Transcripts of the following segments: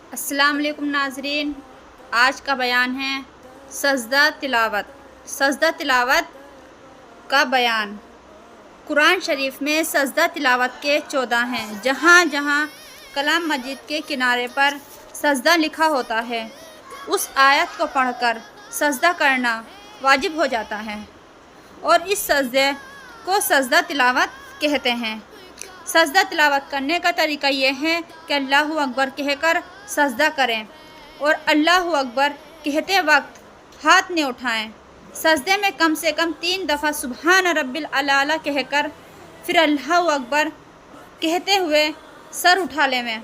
अस्सलाम वालेकुम नाज़रीन। आज का बयान है सजदा तिलावत। सजदा तिलावत का बयान। कुरान शरीफ में सजदा तिलावत के 14 हैं। जहाँ जहाँ कलाम मजीद के किनारे पर सजदा लिखा होता है उस आयत को पढ़कर सजदा करना वाजिब हो जाता है और इस सजदे को सजदा तिलावत कहते हैं। सजदा तिलावत करने का तरीका यह है कि अल्लाहु अकबर कहकर सजदा करें और अल्लाहु अकबर कहते वक्त हाथ न उठाएं। सजदे में कम से कम 3 दफ़ा सुबहान रब्बिल आला कहकर फिर अल्लाहु अकबर कहते हुए सर उठा लें।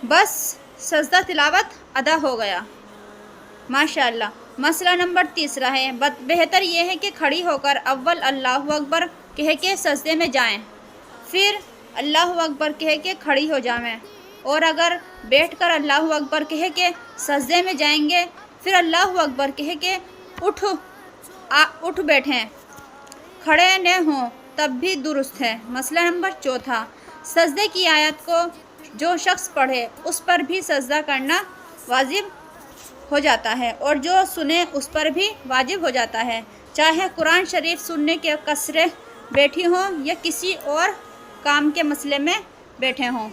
बस सजदा तिलावत अदा हो गया। माशाअल्लाह। मसला नंबर 3 है, बेहतर यह है कि खड़ी होकर अव्वल अल्लाहु अकबर कह के सजदे में जाएं, फिर अल्लाहु अकबर कह के खड़ी हो जाएं, और अगर बैठकर अल्लाहु अकबर कह के सजदे में जाएंगे फिर अल्लाहु अकबर कह के उठ बैठें, खड़े न हों तब भी दुरुस्त है। मसला नंबर 4, सजदे की आयत को जो शख्स पढ़े उस पर भी सजदा करना वाजिब हो जाता है और जो सुने उस पर भी वाजिब हो जाता है, चाहे कुरान शरीफ सुनने के कसरे बैठी हों या किसी और काम के मसले में बैठे हों।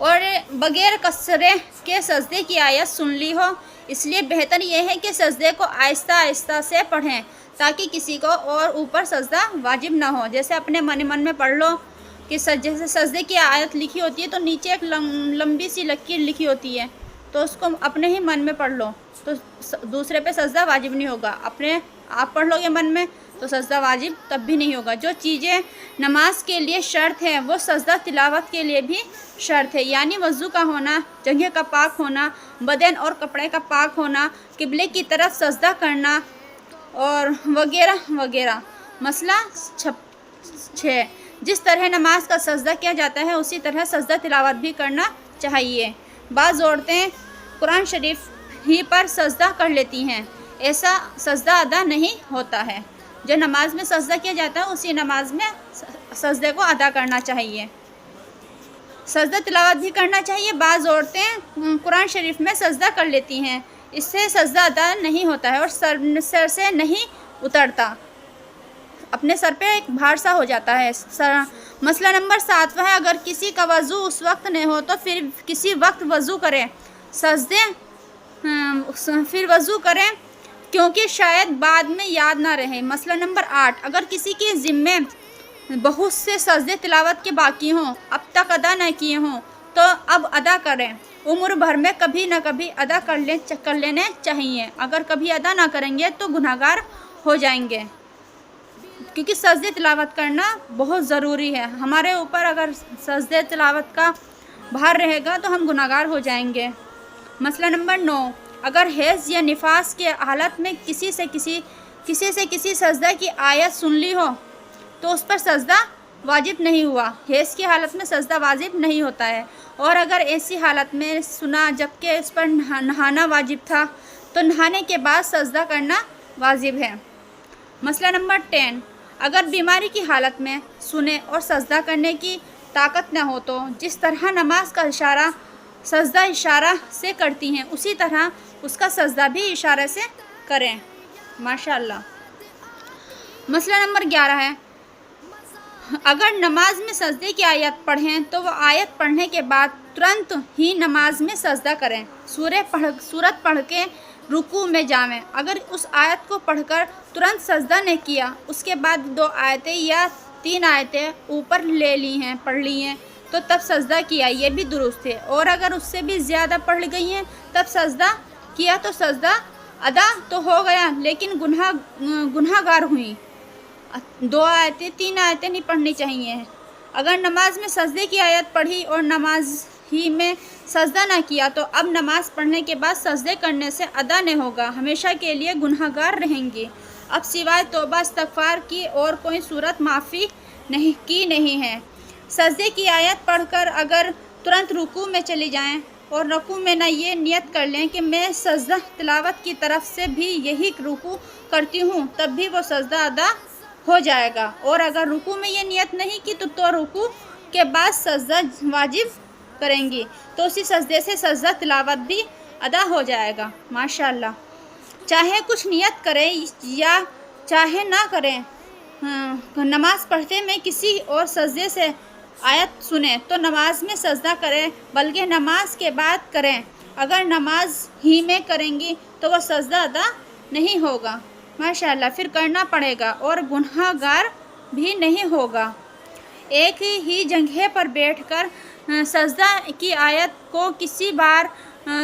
और बगैर कसरे के सजदे की आयत सुन ली हो, इसलिए बेहतर यह है कि सजदे को आहिस्ता आहिस्ता से पढ़ें ताकि किसी को और ऊपर सजदा वाजिब ना हो। जैसे अपने मन में पढ़ लो कि जैसे सजदे की आयत लिखी होती है तो नीचे एक लंबी सी लकीर लिखी होती है, तो उसको अपने ही मन में पढ़ लो तो दूसरे पे सजदा वाजिब नहीं होगा। अपने आप पढ़ लोगे मन में तो सजदा वाजिब तब भी नहीं होगा। जो चीज़ें नमाज के लिए शर्त है वो सजदा तिलावत के लिए भी शर्त है, यानी वज़ू का होना, जगह का पाक होना, बदन और कपड़े का पाक होना, किबले की तरफ सजदा करना और वगैरह वगैरह। मसला 6, जिस तरह नमाज का सजदा किया जाता है उसी तरह सजदा तिलावत भी करना चाहिए। बाज़ औरतें कुरान शरीफ ही पर सजदा कर लेती हैं, ऐसा सजदा अदा नहीं होता है। जो नमाज में सजदा किया जाता है उसी नमाज में सजदे को अदा करना चाहिए। सजदा तिलावत भी करना चाहिए। बाज़ औरतें कुरान शरीफ में सजदा कर लेती हैं, इससे सजदा अदा नहीं होता है और सर से नहीं उतरता, अपने सर पे एक भार सा हो जाता है। मसला नंबर 7 है, अगर किसी का वज़ू उस वक्त नहीं हो तो फिर किसी वक्त वज़ू करें, फिर वज़ू करें क्योंकि शायद बाद में याद ना रहे। मसला नंबर 8, अगर किसी के ज़िम्मे बहुत से सजदे तिलावत के बाकी हों, अब तक अदा न किए हों तो अब अदा करें। उम्र भर में कभी ना कभी अदा कर लेने चाहिए। अगर कभी अदा ना करेंगे तो गुनहगार हो जाएंगे, क्योंकि सजदे तिलावत करना बहुत ज़रूरी है। हमारे ऊपर अगर सजदे तिलावत का भार रहेगा तो हम गुनहगार हो जाएंगे। मसला नंबर 9, अगर हैज़ या निफास के हालत में किसी से किसी सजदा की आयत सुन ली हो तो उस पर सजदा वाजिब नहीं हुआ। हैज़ की हालत में सजदा वाजिब नहीं होता है, और अगर ऐसी हालत में सुना जबकि इस पर नहाना वाजिब था तो नहाने के बाद सजदा करना वाजिब है। मसला नंबर 10, अगर बीमारी की हालत में सुने और सजदा करने की ताकत न हो तो जिस तरह नमाज का इशारा सजदा इशारा से करती हैं उसी तरह उसका सजदा भी इशारे से करें। माशाअल्लाह। मसला नंबर 11 है, अगर नमाज में सजदे की आयत पढ़ें तो वह आयत पढ़ने के बाद तुरंत ही नमाज में सजदा करें। सूरत पढ़ के रुकू में जावें। अगर उस आयत को पढ़कर तुरंत सजदा नहीं किया, उसके बाद 2 आयतें या 3 आयतें ऊपर पढ़ ली हैं तो तब सजदा किया, ये भी दुरुस्त है। और अगर उससे भी ज़्यादा पढ़ गई हैं तब सजदा किया तो सजदा अदा तो हो गया, लेकिन गुनहगार हुई। 2 आयतें 3 आयतें नहीं पढ़नी चाहिए। अगर नमाज में सजदे की आयत पढ़ी और नमाज ही में सजदा ना किया तो अब नमाज पढ़ने के बाद सजदे करने से अदा नहीं होगा, हमेशा के लिए गुनहगार रहेंगे। अब सिवाय तौबा इस्तग़फ़ार की और कोई सूरत माफ़ी नहीं है। सजदे की आयत पढ़कर अगर तुरंत रुकू में चली जाएं और रुकू में ना ये नियत कर लें कि मैं सजदा तिलावत की तरफ से भी यही रुकू करती हूँ, तब भी वो सजदा अदा हो जाएगा। और अगर रुकू में ये नियत नहीं की तो रुकू के बाद सजदा वाजिब करेंगी, तो उसी सजदे से सजदा तिलावत भी अदा हो जाएगा। माशाअल्लाह। चाहे कुछ नियत करें या चाहे ना करें, नमाज पढ़ते में किसी और सजदे से आयत सुने तो नमाज में सजदा करें, बल्कि नमाज के बाद करें। अगर नमाज ही में करेंगी तो वह सजदा अदा नहीं होगा। माशाअल्लाह। फिर करना पड़ेगा और गुनहगार भी नहीं होगा। एक ही जगह पर बैठकर सजदा की आयत को किसी बार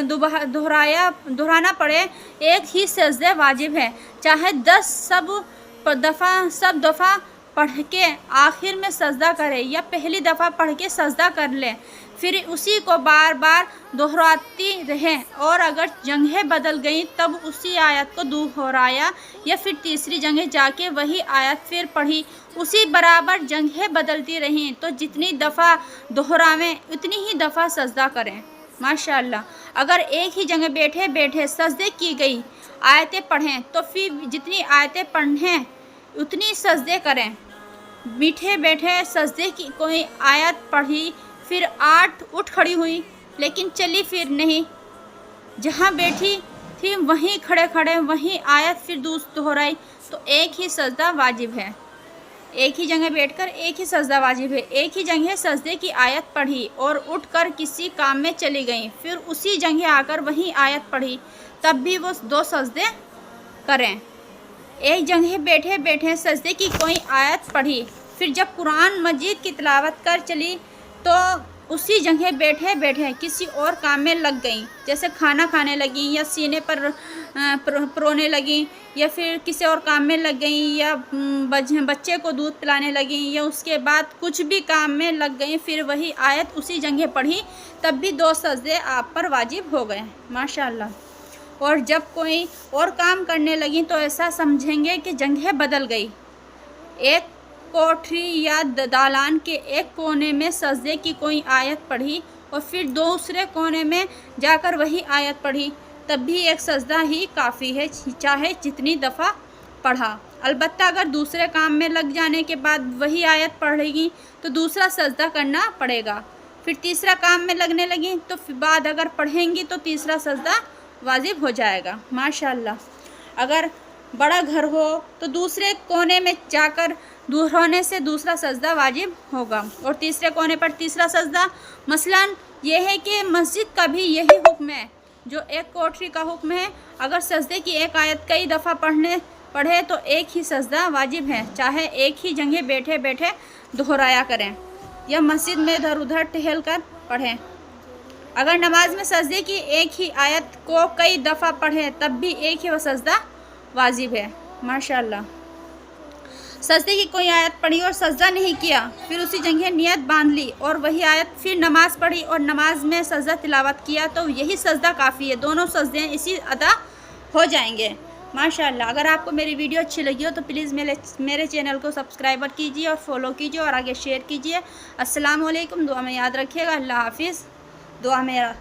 दोहराना पड़े, एक ही सजदा वाजिब है। चाहे 10 सब दफ़ा पढ़ के आखिर में सजदा करे या पहली दफ़ा पढ़ के सजदा कर ले, फिर उसी को बार बार दोहराती रहें। और अगर जगहें बदल गई तब उसी आयत को दोहराया या फिर तीसरी जगह जाके वही आयत फिर पढ़ी, उसी बराबर जगहें बदलती रहें। तो जितनी दफ़ा दोहरावें उतनी ही दफ़ा सजदा करें। माशाअल्लाह। अगर एक ही जगह बैठे बैठे सजदे की गई आयतें पढ़ें तो फिर जितनी आयतें पढ़ें उतनी सजदे करें। मीठे बैठे सजदे की कोई आयत पढ़ी, फिर 8 उठ खड़ी हुई लेकिन चली फिर नहीं, जहाँ बैठी थी वहीं खड़े खड़े वहीं आयत फिर दोहराई, तो एक ही सजदा वाजिब है। एक ही जगह बैठकर एक ही सजदा वाजिब है। एक ही जगह सजदे की आयत पढ़ी और उठकर किसी काम में चली गई, फिर उसी जगह आकर वही आयत पढ़ी, तब भी वो 2 सजदे करें। एक जगह बैठे बैठे सजदे की कोई आयत पढ़ी, फिर जब कुरान मजीद की तिलावत कर चली तो उसी जगह बैठे बैठे किसी और काम में लग गई, जैसे खाना खाने लगी या सीने पर परोने लगी या फिर किसी और काम में लग गई या बच्चे को दूध पिलाने लगी या उसके बाद कुछ भी काम में लग गई, फिर वही आयत उसी जगह पढ़ी, तब भी 2 सजदे आप पर वाजिब हो गए। माशाअल्लाह। और जब कोई और काम करने लगी तो ऐसा समझेंगे कि जगह बदल गई। एक कोठरी या दालान के एक कोने में सजदे की कोई आयत पढ़ी और फिर दूसरे कोने में जाकर वही आयत पढ़ी, तब भी एक सजदा ही काफ़ी है, चाहे जितनी दफ़ा पढ़ा। अलबत्ता अगर दूसरे काम में लग जाने के बाद वही आयत पढ़ेगी तो दूसरा सजदा करना पड़ेगा। फिर तीसरा काम में लगने लगी तो बाद अगर पढ़ेंगी तो तीसरा सजदा वाजिब हो जाएगा। माशाअल्लाह। अगर बड़ा घर हो तो दूसरे कोने में जाकर दोहराने से दूसरा सजदा वाजिब होगा और तीसरे कोने पर तीसरा सजदा। मसलन यह है कि मस्जिद का भी यही हुक्म है जो एक कोठरी का हुक्म है। अगर सजदे की एक आयत कई दफ़ा पढ़े तो एक ही सजदा वाजिब है, चाहे एक ही जगह बैठे बैठे दोहराया करें या मस्जिद में इधर उधर टहल कर पढ़ें। अगर नमाज में सजदे की एक ही आयत को कई दफ़ा पढ़े तब भी एक ही वह सजदा वाजिब है। माशाअल्लाह। सजदे की कोई आयत पढ़ी और सजदा नहीं किया, फिर उसी जगह नियत बांध ली और वही आयत फिर नमाज पढ़ी और नमाज में सजदा तिलावत किया, तो यही सजदा काफ़ी है। दोनों सजदे इसी अदा हो जाएंगे। माशाअल्लाह। अगर आपको मेरी वीडियो अच्छी लगी हो तो प्लीज़ मेरे चैनल को सब्सक्राइब कीजिए और फॉलो कीजिए और आगे शेयर कीजिए। अस्सलाम वालेकुम। दुआ में याद रखिएगा। अल्लाह हाफिज़। दुआ में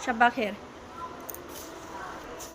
शब्बा खैर।